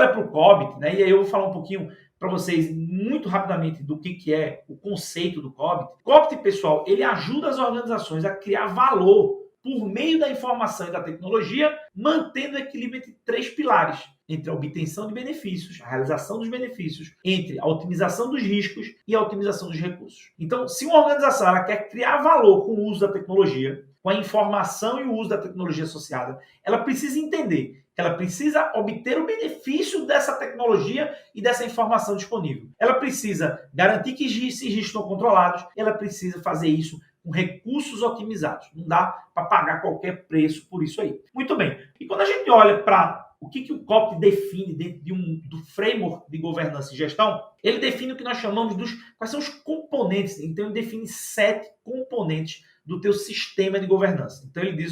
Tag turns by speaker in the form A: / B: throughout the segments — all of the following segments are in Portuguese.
A: olha para o COBIT, né, e aí eu vou falar um pouquinho para vocês muito rapidamente do que é o conceito do COBIT. COBIT, pessoal, ele ajuda as organizações a criar valor por meio da informação e da tecnologia, mantendo o equilíbrio entre três pilares: entre a obtenção de benefícios, a realização dos benefícios, entre a otimização dos riscos e a otimização dos recursos. Então, se uma organização ela quer criar valor com o uso da tecnologia, com a informação e o uso da tecnologia associada, ela precisa entender que ela precisa obter o benefício dessa tecnologia e dessa informação disponível. Ela precisa garantir que esses riscos estão controlados, ela precisa fazer isso com recursos otimizados. Não dá para pagar qualquer preço por isso aí. Muito bem. E quando a gente olha para o que o COBIT define dentro do framework de governança e gestão, ele define o que nós chamamos quais são os componentes. Então, ele define 7 componentes do teu sistema de governança. Então, ele diz,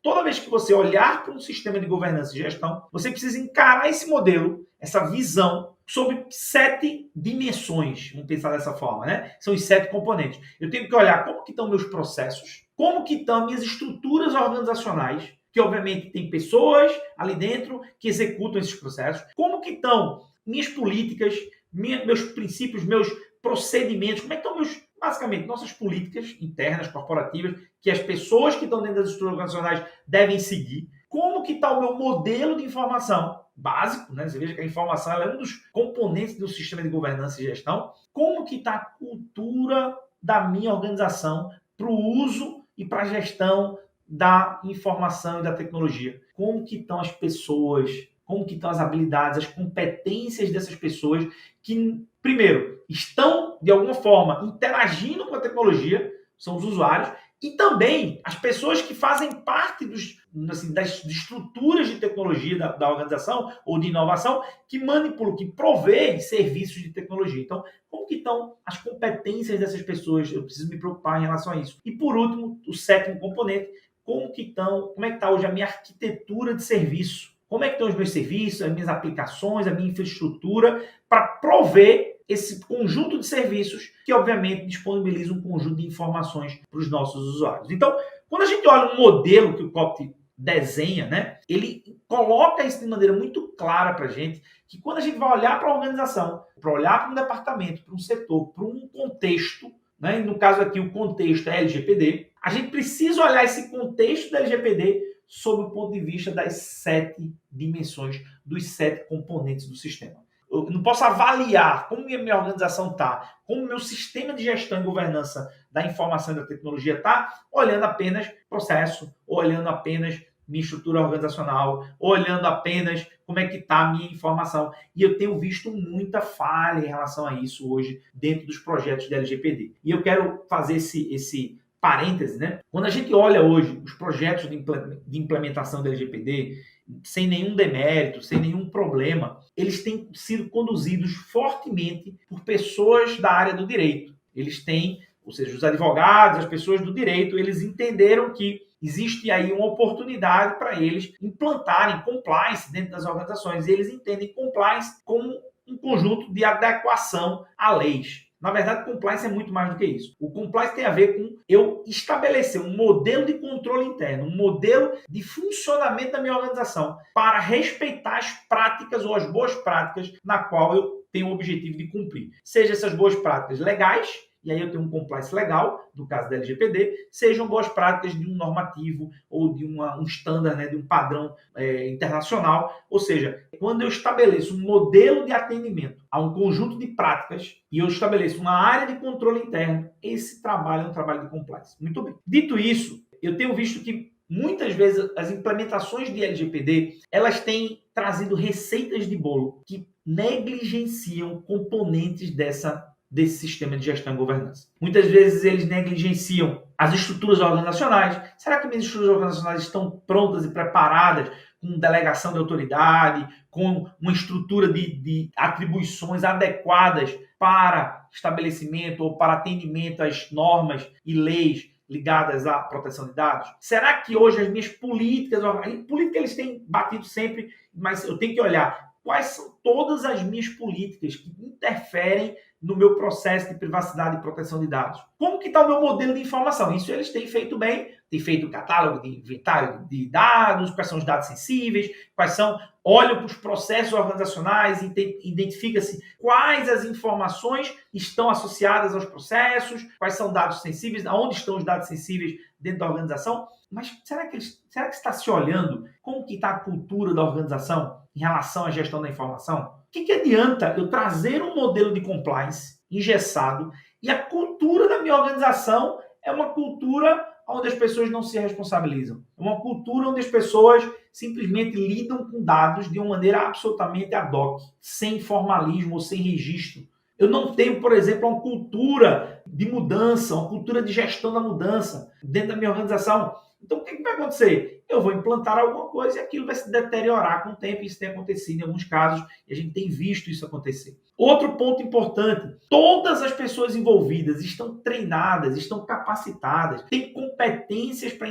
A: toda vez que você olhar para um sistema de governança e gestão, você precisa encarar esse modelo, essa visão, sobre 7 dimensões, vamos pensar dessa forma, né? São os 7 componentes. Eu tenho que olhar como que estão meus processos, como que estão minhas estruturas organizacionais, que obviamente tem pessoas ali dentro que executam esses processos, como que estão minhas políticas, meus princípios, meus procedimentos, como é que estão basicamente, nossas políticas internas, corporativas, que as pessoas que estão dentro das estruturas organizacionais devem seguir, como que está o meu modelo de informação básico, né? Você veja que a informação ela é um dos componentes do sistema de governança e gestão, como que está a cultura da minha organização para o uso e para a gestão da informação e da tecnologia, como que estão as pessoas, como que estão as habilidades, as competências dessas pessoas que, primeiro, estão, de alguma forma, interagindo com a tecnologia, são os usuários, e também as pessoas que fazem parte das estruturas de tecnologia da organização ou de inovação que manipulam, que provêem serviços de tecnologia. Então, como que estão as competências dessas pessoas? Eu preciso me preocupar em relação a isso. E, por último, o 7º componente, como é que está hoje a minha arquitetura de serviço? Como é que estão os meus serviços, as minhas aplicações, a minha infraestrutura para prover esse conjunto de serviços que, obviamente, disponibiliza um conjunto de informações para os nossos usuários. Então, quando a gente olha um modelo que o COBIT desenha, né, ele coloca isso de maneira muito clara para a gente, que quando a gente vai olhar para a organização, para olhar para um departamento, para um setor, para um contexto, né, e no caso aqui o contexto é LGPD, a gente precisa olhar esse contexto da LGPD sob o ponto de vista das 7 dimensões, dos 7 componentes do sistema. Eu não posso avaliar como minha organização está, como meu sistema de gestão e governança da informação e da tecnologia está, olhando apenas processo, olhando apenas minha estrutura organizacional, olhando apenas como é que está a minha informação. E eu tenho visto muita falha em relação a isso hoje dentro dos projetos da LGPD. E eu quero fazer esse parêntese, né? Quando a gente olha hoje os projetos de implementação da LGPD, sem nenhum demérito, sem nenhum problema, eles têm sido conduzidos fortemente por pessoas da área do direito. Eles têm, ou seja, os advogados, as pessoas do direito, eles entenderam que existe aí uma oportunidade para eles implantarem compliance dentro das organizações. E eles entendem compliance como um conjunto de adequação a leis. Na verdade, compliance é muito mais do que isso. O compliance tem a ver com eu estabelecer um modelo de controle interno, um modelo de funcionamento da minha organização para respeitar as práticas ou as boas práticas na qual eu tenho o objetivo de cumprir. Seja essas boas práticas legais, e aí eu tenho um compliance legal, no caso da LGPD, sejam boas práticas de um normativo ou de um standard, né, de um padrão internacional. Ou seja, quando eu estabeleço um modelo de atendimento a um conjunto de práticas e eu estabeleço uma área de controle interno, esse trabalho é um trabalho de compliance. Muito bem. Dito isso, eu tenho visto que muitas vezes as implementações de LGPD, elas têm trazido receitas de bolo que negligenciam componentes desse sistema de gestão e governança. Muitas vezes eles negligenciam as estruturas organizacionais. Será que minhas estruturas organizacionais estão prontas e preparadas com delegação de autoridade, com uma estrutura de atribuições adequadas para estabelecimento ou para atendimento às normas e leis ligadas à proteção de dados? Será que hoje as minhas políticas eles têm batido sempre, mas eu tenho que olhar quais são todas as minhas políticas que interferem no meu processo de privacidade e proteção de dados. Como que está o meu modelo de informação? Isso eles têm feito bem, tem feito o catálogo de inventário de dados, quais são os dados sensíveis, olham para os processos organizacionais, identifica-se quais as informações estão associadas aos processos, quais são dados sensíveis, aonde estão os dados sensíveis dentro da organização. Mas será que está se olhando como que está a cultura da organização em relação à gestão da informação? O que adianta eu trazer um modelo de compliance engessado e a cultura da minha organização é uma cultura onde as pessoas não se responsabilizam? É uma cultura onde as pessoas simplesmente lidam com dados de uma maneira absolutamente ad hoc, sem formalismo ou sem registro. Eu não tenho, por exemplo, uma cultura de mudança, uma cultura de gestão da mudança dentro da minha organização. Então, o que vai acontecer? Eu vou implantar alguma coisa e aquilo vai se deteriorar com o tempo. Isso tem acontecido em alguns casos e a gente tem visto isso acontecer. Outro ponto importante, todas as pessoas envolvidas estão treinadas, estão capacitadas, têm competências para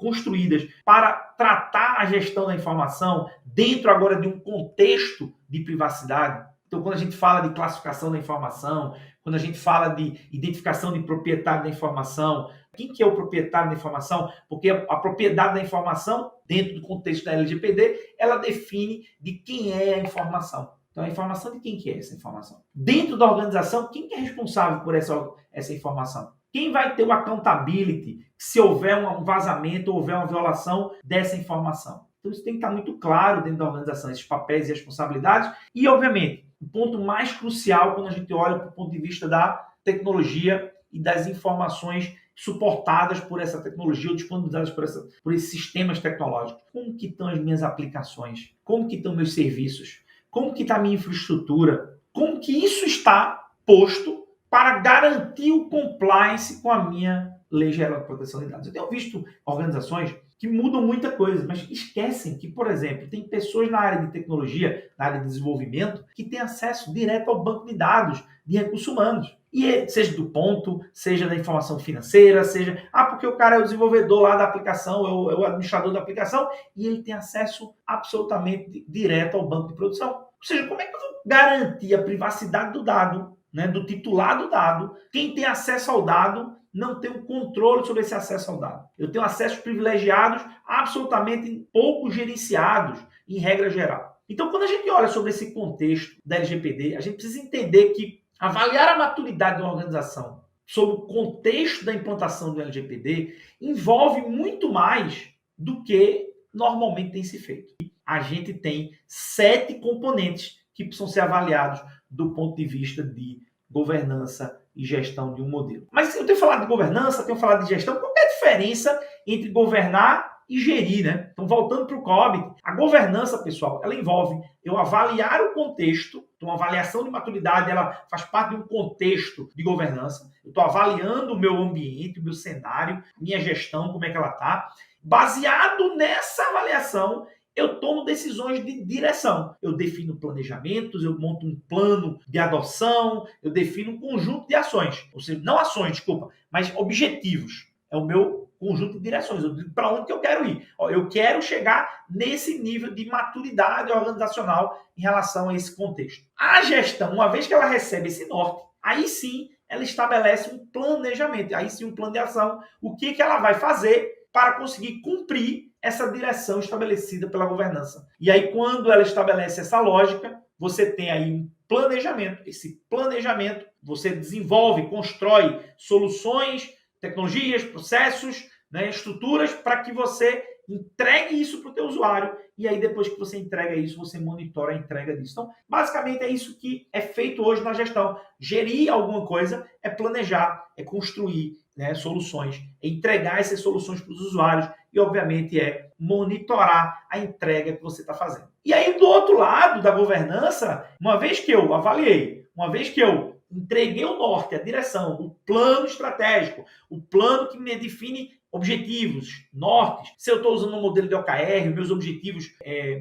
A: construídas para tratar a gestão da informação dentro agora de um contexto de privacidade. Então, quando a gente fala de classificação da informação, quando a gente fala de identificação de proprietário da informação, quem que é o proprietário da informação? Porque a propriedade da informação, dentro do contexto da LGPD, ela define de quem é a informação. Então, a informação de quem que é essa informação? Dentro da organização, quem que é responsável por essa informação? Quem vai ter o accountability se houver um vazamento ou houver uma violação dessa informação? Então, isso tem que estar muito claro dentro da organização, esses papéis e responsabilidades. E, obviamente, o ponto mais crucial quando a gente olha para o ponto de vista da tecnologia e das informações suportadas por essa tecnologia ou disponibilizadas por esses sistemas tecnológicos. Como que estão as minhas aplicações? Como que estão meus serviços? Como que está a minha infraestrutura? Como que isso está posto para garantir o compliance com a minha Lei Geral de Proteção de Dados? Eu tenho visto organizações que mudam muita coisa, mas esquecem que, por exemplo, tem pessoas na área de tecnologia, na área de desenvolvimento, que têm acesso direto ao banco de dados de recursos humanos. E seja do ponto, seja da informação financeira, seja... porque o cara é o desenvolvedor lá da aplicação, é o administrador da aplicação, e ele tem acesso absolutamente direto ao banco de produção. Ou seja, como é que eu vou garantir a privacidade do dado, né, do titular do dado? Quem tem acesso ao dado não tem um controle sobre esse acesso ao dado. Eu tenho acessos privilegiados, absolutamente pouco gerenciados, em regra geral. Então, quando a gente olha sobre esse contexto da LGPD, a gente precisa entender que avaliar a maturidade de uma organização sobre o contexto da implantação do LGPD envolve muito mais do que normalmente tem se feito. A gente tem 7 componentes que precisam ser avaliados do ponto de vista de governança e gestão de um modelo. Mas eu tenho falado de governança, tenho falado de gestão. Qual é a diferença entre governar e gerir, né? Então, voltando para o COBIT, a governança, pessoal, ela envolve eu avaliar o contexto. Então, a avaliação de maturidade, ela faz parte de um contexto de governança. Eu estou avaliando o meu ambiente, o meu cenário, minha gestão, como é que ela está. Baseado nessa avaliação, eu tomo decisões de direção. Eu defino planejamentos, eu monto um plano de adoção, eu defino um conjunto de ações. Ou seja, não ações, desculpa, mas objetivos. É o meu conjunto de direções. Eu digo para onde que eu quero ir. Eu quero chegar nesse nível de maturidade organizacional em relação a esse contexto. A gestão, uma vez que ela recebe esse norte, aí sim ela estabelece um planejamento. Aí sim um plano de ação. O que ela vai fazer para conseguir cumprir essa direção estabelecida pela governança. E aí, quando ela estabelece essa lógica, você tem aí um planejamento. Esse planejamento, você desenvolve, constrói soluções, tecnologias, processos, né, estruturas para que você entregue isso para o teu usuário. E aí, depois que você entrega isso, você monitora a entrega disso. Então, basicamente, é isso que é feito hoje na gestão. Gerir alguma coisa é planejar, é construir, né, soluções, é entregar essas soluções para os usuários e, obviamente, é monitorar a entrega que você está fazendo. E aí, do outro lado da governança, uma vez que eu avaliei, uma vez que eu entreguei o norte, a direção, o plano estratégico, o plano que me define objetivos, nortes. Se eu estou usando um modelo de OKR, meus objetivos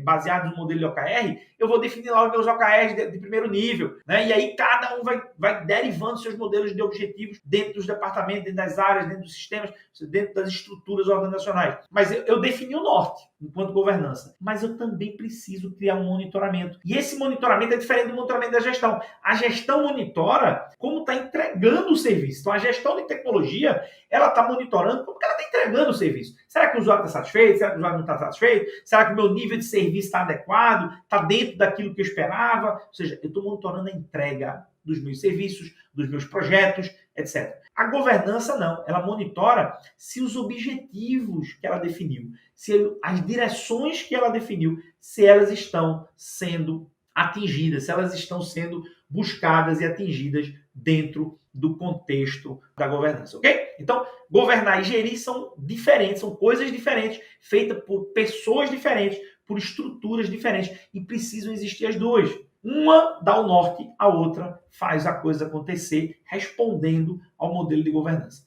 A: baseados no modelo de OKR, eu vou definir lá os meus OKRs de primeiro nível, né? E aí cada um vai derivando seus modelos de objetivos dentro dos departamentos, dentro das áreas, dentro dos sistemas, dentro das estruturas organizacionais. Mas eu defini o norte. enquanto governança, mas eu também preciso criar um monitoramento. E esse monitoramento é diferente do monitoramento da gestão. A gestão monitora como está entregando o serviço. Então, a gestão de tecnologia, ela está monitorando como que ela está entregando o serviço. Será que o usuário está satisfeito? Será que o usuário não está satisfeito? Será que o meu nível de serviço está adequado? Está dentro daquilo que eu esperava? Ou seja, eu estou monitorando a entrega dos meus serviços, dos meus projetos, etc. A governança não, ela monitora se os objetivos que ela definiu, se as direções que ela definiu, se elas estão sendo atingidas, se elas estão sendo buscadas e atingidas dentro do contexto da governança, ok? Então, governar e gerir são diferentes, são coisas diferentes, feitas por pessoas diferentes, por estruturas diferentes, e precisam existir as duas. Uma dá o norte, a outra faz a coisa acontecer, respondendo ao modelo de governança.